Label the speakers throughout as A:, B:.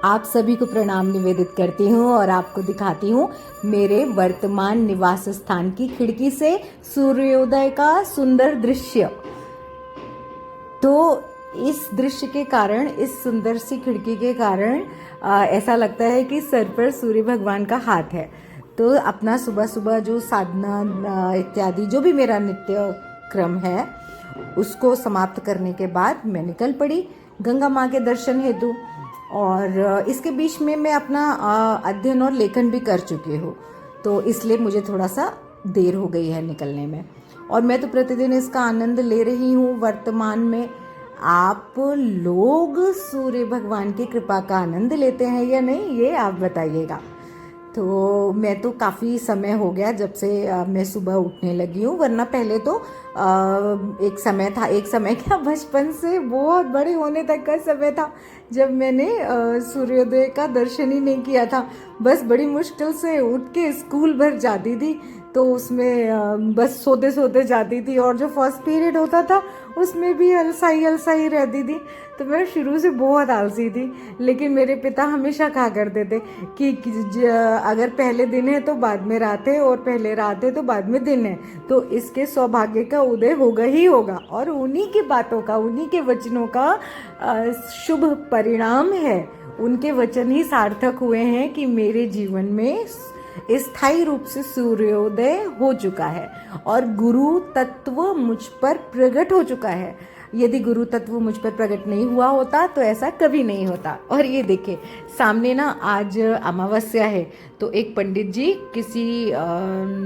A: आप सभी को प्रणाम निवेदित करती हूँ और आपको दिखाती हूँ मेरे वर्तमान निवास स्थान की खिड़की से सूर्योदय का सुंदर दृश्य। तो इस दृश्य के कारण, इस सुंदर सी खिड़की के कारण ऐसा लगता है कि सर पर सूर्य भगवान का हाथ है। तो अपना सुबह सुबह जो साधना इत्यादि जो भी मेरा नित्य क्रम है उसको समाप्त करने के बाद मैं निकल पड़ी गंगा माँ के दर्शन हेतु। और इसके बीच में मैं अपना अध्ययन और लेखन भी कर चुकी हूँ, तो इसलिए मुझे थोड़ा सा देर हो गई है निकलने में। और मैं तो प्रतिदिन इसका आनंद ले रही हूँ वर्तमान में। आप लोग सूर्य भगवान की कृपा का आनंद लेते हैं या नहीं, ये आप बताइएगा। तो मैं तो काफ़ी समय हो गया जब से मैं सुबह उठने लगी हूँ, वरना पहले तो एक समय क्या, बचपन से बहुत बड़े होने तक का समय था जब मैंने सूर्योदय का दर्शन ही नहीं किया था। बस बड़ी मुश्किल से उठ के स्कूल भर जाती थी, तो उसमें बस सोते सोते जाती थी, और जो फर्स्ट पीरियड होता था उसमें भी अलसाई रहती थी। तो मैं शुरू से बहुत आलसी थी, लेकिन मेरे पिता हमेशा कहा करते थे कि अगर पहले दिन है तो बाद में रात है, और पहले रात है तो बाद में दिन है, तो इसके सौभाग्य का उदय होगा ही होगा। और उन्हीं की बातों का, उन्हीं के वचनों का शुभ परिणाम है, उनके वचन ही सार्थक हुए हैं कि मेरे जीवन में स्थायी रूप से सूर्योदय हो चुका है और गुरु तत्व मुझ पर प्रकट हो चुका है। यदि गुरु तत्व मुझ पर प्रकट नहीं हुआ होता तो ऐसा कभी नहीं होता। और ये देखिए सामने ना आज अमावस्या है, तो एक पंडित जी किसी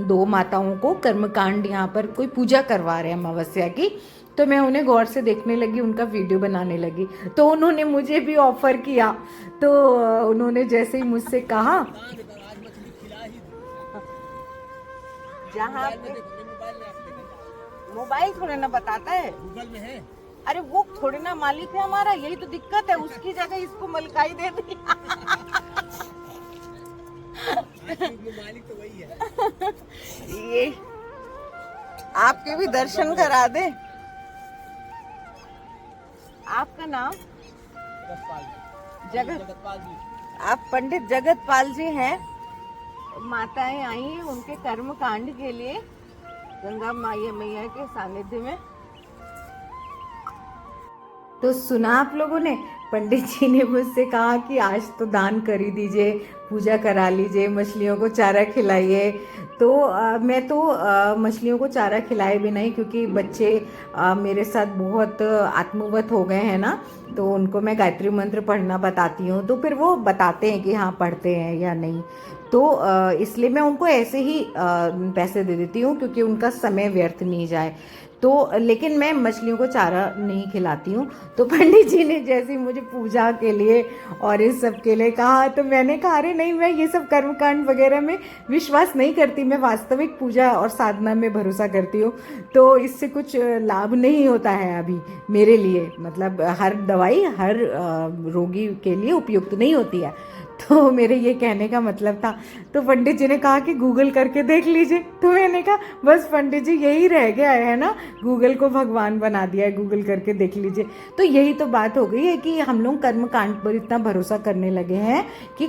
A: दो माताओं को कर्मकांड यहाँ पर कोई पूजा करवा रहे हैं अमावस्या की। तो मैं उन्हें गौर से देखने लगी, उनका वीडियो बनाने लगी। तो उन्होंने मुझे भी ऑफर किया। तो उन्होंने जैसे ही मुझसे कहा, जहाँ मोबाइल थोड़े ना बताता है, गूगल में है। अरे वो थोड़े ना मालिक है हमारा, यही तो दिक्कत है। उसकी जगह इसको मलकाई दे दी। मालिक तो वही है। ये आपके भी दर्शन करा दे। आपका नाम जगतपाल जी। आप पंडित जगतपाल जी हैं। माताएं आई हैं उनके कर्म कांड के लिए गंगा मैया के सानिध्य में। तो सुना आप लोगों ने, पंडित जी ने मुझसे कहा कि आज तो दान कर ही दीजिए, पूजा करा लीजिए, मछलियों को चारा खिलाइए। तो मैं तो मछलियों को चारा खिलाए भी नहीं, क्योंकि बच्चे मेरे साथ बहुत आत्मवत हो गए हैं ना, तो उनको मैं गायत्री मंत्र पढ़ना बताती हूँ, तो फिर वो बताते हैं कि हाँ पढ़ते हैं या नहीं। तो इसलिए मैं उनको ऐसे ही पैसे दे देती हूँ, क्योंकि उनका समय व्यर्थ नहीं जाए। तो लेकिन मैं मछलियों को चारा नहीं खिलाती हूँ। तो पंडित जी ने जैसे मुझे पूजा के लिए और इस सब के लिए कहा, तो मैंने कहा अरे नहीं, मैं ये सब कर्मकांड वगैरह में विश्वास नहीं करती, मैं वास्तविक पूजा और साधना में भरोसा करती हूँ। तो इससे कुछ लाभ नहीं होता है अभी मेरे लिए, मतलब हर दवाई हर रोगी के लिए उपयुक्त नहीं होती है। तो मेरे ये कहने का मतलब था। तो पंडित जी ने कहा कि गूगल करके देख लीजिए। तो मैंने कहा बस पंडित जी यही रह गया है ना, गूगल को भगवान बना दिया है, गूगल करके देख लीजिए। तो यही तो बात हो गई है कि हम लोग कर्म कांड पर इतना भरोसा करने लगे हैं कि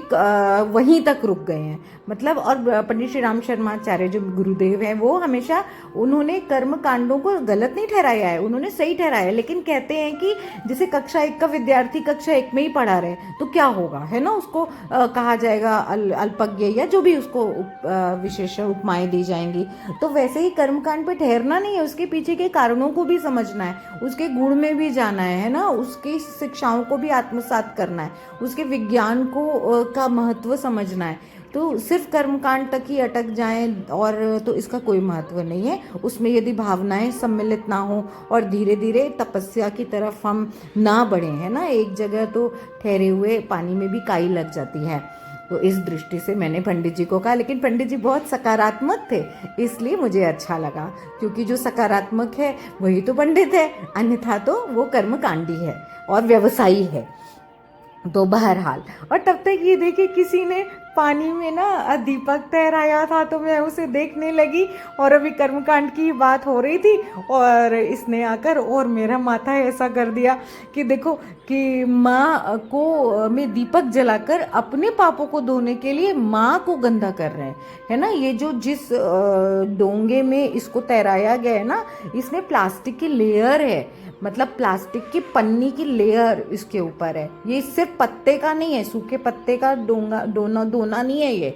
A: वहीं तक रुक गए हैं। मतलब और पंडित श्री राम शर्माचार्य जो गुरुदेव हैं, वो हमेशा उन्होंने कर्म कांडों को गलत नहीं ठहराया है, उन्होंने सही ठहराया। लेकिन कहते हैं कि जैसे कक्षा 1 का विद्यार्थी कक्षा 1 में ही पढ़ा रहे तो क्या होगा, है ना, उसको कहा जाएगा अल्पज्ञ, या जो भी उसको विशेषण उपमाएं दी जाएंगी। तो वैसे ही कर्मकांड पे ठहरना नहीं है, उसके पीछे के कारणों को भी समझना है, उसके गुण में भी जाना है ना, उसकी शिक्षाओं को भी आत्मसात करना है, उसके विज्ञान को का महत्व समझना है। तो सिर्फ कर्मकांड तक ही अटक जाएं और तो इसका कोई महत्व नहीं है। उसमें यदि भावनाएं सम्मिलित ना हो और धीरे धीरे तपस्या की तरफ हम ना बढ़े, है ना, एक जगह तो ठहरे हुए पानी में भी काई लग जाती है। तो इस दृष्टि से मैंने पंडित जी को कहा, लेकिन पंडित जी बहुत सकारात्मक थे, इसलिए मुझे अच्छा लगा, क्योंकि जो सकारात्मक है वही तो पंडित है, अन्यथा तो वो कर्मकांडी है और व्यवसायी है। तो बहरहाल, और तब तक ये देखिए किसी ने पानी में ना दीपक तैराया था, तो मैं उसे देखने लगी और अभी कर्मकांड की बात हो रही थी और इसने आकर और मेरा माथा ऐसा कर दिया कि देखो कि माँ को में दीपक जलाकर अपने पापों को धोने के लिए माँ को गंदा कर रहे हैं, है ना। ये जो जिस डोंगे में इसको तैराया गया है ना, इसमें प्लास्टिक की लेयर है, मतलब प्लास्टिक की पन्नी की लेयर इसके ऊपर है। ये सिर्फ पत्ते का नहीं है, सूखे पत्ते का दोना नहीं है ये।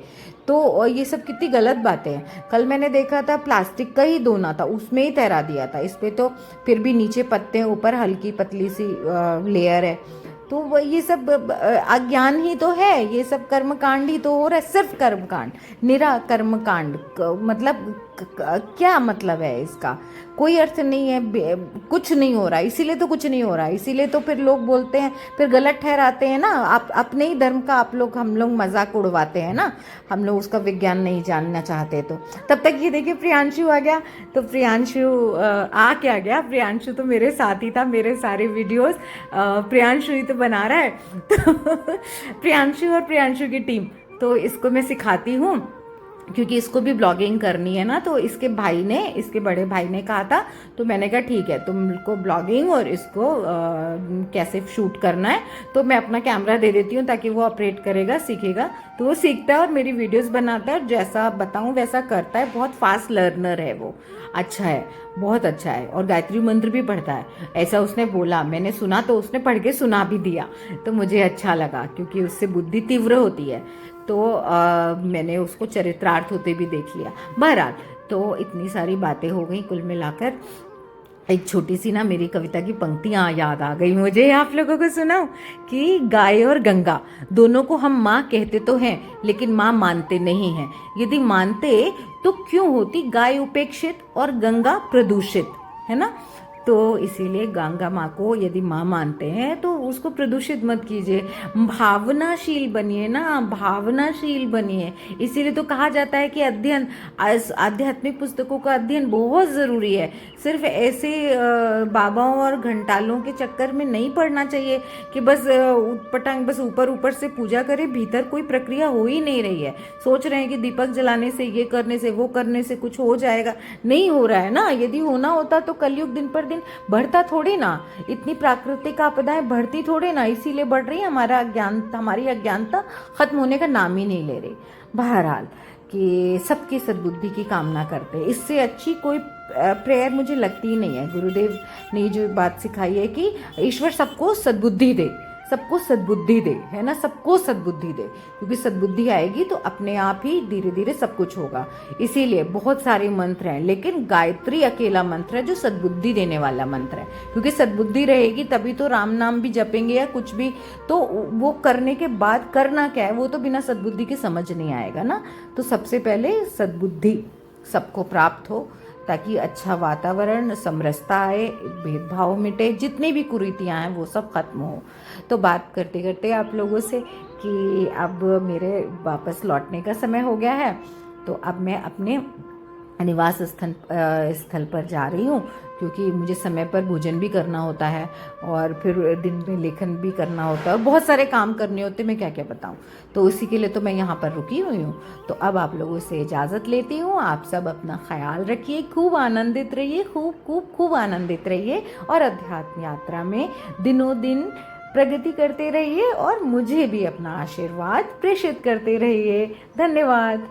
A: तो ये सब कितनी गलत बातें हैं। कल मैंने देखा था प्लास्टिक का ही दोना था, उसमें ही तैरा दिया था। इस पे तो फिर भी नीचे पत्ते, ऊपर हल्की पतली सी लेयर है। तो ये सब अज्ञान ही तो है, ये सब कर्मकांड ही तो हो रहा है, सिर्फ कर्मकांड, निरा कर्मकांड। मतलब क्या मतलब है इसका, कोई अर्थ नहीं है, कुछ नहीं हो रहा, इसीलिए तो कुछ नहीं हो रहा, इसीलिए तो फिर लोग बोलते हैं, फिर गलत ठहराते हैं ना। आप अपने ही धर्म का हम लोग मजाक उड़वाते हैं ना, हम लोग उसका विज्ञान नहीं जानना चाहते। तो तब तक ये देखिए प्रियांशु आ गया। तो प्रियांशु आ क्या गया, प्रियांशु तो मेरे साथ ही था, मेरे सारे वीडियोस प्रियांशु ही तो बना रहा है। तो प्रियांशु और प्रियांशु की टीम, तो इसको मैं सिखाती हूँ क्योंकि इसको भी ब्लॉगिंग करनी है ना। तो इसके भाई ने, इसके बड़े भाई ने कहा था, तो मैंने कहा ठीक है, तुमको ब्लॉगिंग और इसको कैसे शूट करना है, तो मैं अपना कैमरा दे देती हूँ ताकि वो ऑपरेट करेगा, सीखेगा। तो वो सीखता है और मेरी वीडियोस बनाता है, जैसा बताऊँ वैसा करता है। बहुत फास्ट लर्नर है वो, अच्छा है, बहुत अच्छा है। और गायत्री मंत्र भी पढ़ता है, ऐसा उसने बोला, मैंने सुना तो उसने पढ़ के सुना भी दिया, तो मुझे अच्छा लगा क्योंकि उससे बुद्धि तीव्र होती है। तो मैंने उसको चरित्रार्थ होते भी देख लिया। बहरहाल, तो इतनी सारी बातें हो गई, कुल मिलाकर एक छोटी सी ना मेरी कविता की पंक्तियाँ याद आ गई मुझे, आप लोगों को सुनाऊं कि गाय और गंगा दोनों को हम माँ कहते तो हैं, लेकिन माँ मानते नहीं हैं। यदि मानते तो क्यों होती गाय उपेक्षित और गंगा प्रदूषित, है ना। तो इसीलिए गंगा माँ को यदि माँ मानते हैं तो उसको प्रदूषित मत कीजिए, भावनाशील बनिए ना, भावनाशील बनिए। इसीलिए तो कहा जाता है कि अध्ययन, आध्यात्मिक पुस्तकों का अध्ययन बहुत ज़रूरी है। सिर्फ ऐसे बाबाओं और घंटालों के चक्कर में नहीं पढ़ना चाहिए कि बस उटपटांग, बस ऊपर ऊपर से पूजा करें, भीतर कोई प्रक्रिया हो ही नहीं रही है। सोच रहे हैं कि दीपक जलाने से, ये करने से, वो करने से कुछ हो जाएगा, नहीं हो रहा है ना। यदि होना होता तो कलयुग दिन पर दिन बढ़ता थोड़ी ना, इतनी प्राकृतिक आपदाएं बढ़ती थोड़ी ना, इसीलिए बढ़ रही है। हमारा अज्ञान, हमारी अज्ञानता खत्म होने का नाम ही नहीं ले रही। बहरहाल, कि सबकी सद्बुद्धि की कामना करते हैं, इससे अच्छी कोई प्रेयर मुझे लगती ही नहीं है। गुरुदेव ने जो बात सिखाई है कि ईश्वर सबको सद्बुद्धि दे, सबको सद्बुद्धि दे, है ना, सबको सद्बुद्धि दे, क्योंकि सद्बुद्धि आएगी तो अपने आप ही धीरे धीरे सब कुछ होगा। इसीलिए बहुत सारे मंत्र हैं, लेकिन गायत्री अकेला मंत्र है जो सद्बुद्धि देने वाला मंत्र है, क्योंकि सद्बुद्धि रहेगी तभी तो राम नाम भी जपेंगे या कुछ भी, तो वो करने के बाद करना क्या है वो तो बिना सद्बुद्धि के समझ नहीं आएगा ना। तो सबसे पहले सद्बुद्धि सबको प्राप्त हो, ताकि अच्छा वातावरण, समरसता आए, भेदभाव मिटे, जितनी भी कुरीतियाँ हैं वो सब खत्म हो। तो बात करते करते आप लोगों से कि अब मेरे वापस लौटने का समय हो गया है, तो अब मैं अपने निवास स्थल पर जा रही हूँ, क्योंकि मुझे समय पर भोजन भी करना होता है और फिर दिन में लेखन भी करना होता है, बहुत सारे काम करने होते हैं, मैं क्या क्या बताऊँ। तो उसी के लिए तो मैं यहाँ पर रुकी हुई हूँ। तो अब आप लोगों से इजाज़त लेती हूँ। आप सब अपना ख्याल रखिए, खूब आनंदित रहिए, खूब आनंदित रहिए और अध्यात्म यात्रा में दिनों दिन प्रगति करते रहिए और मुझे भी अपना आशीर्वाद प्रेषित करते रहिए। धन्यवाद।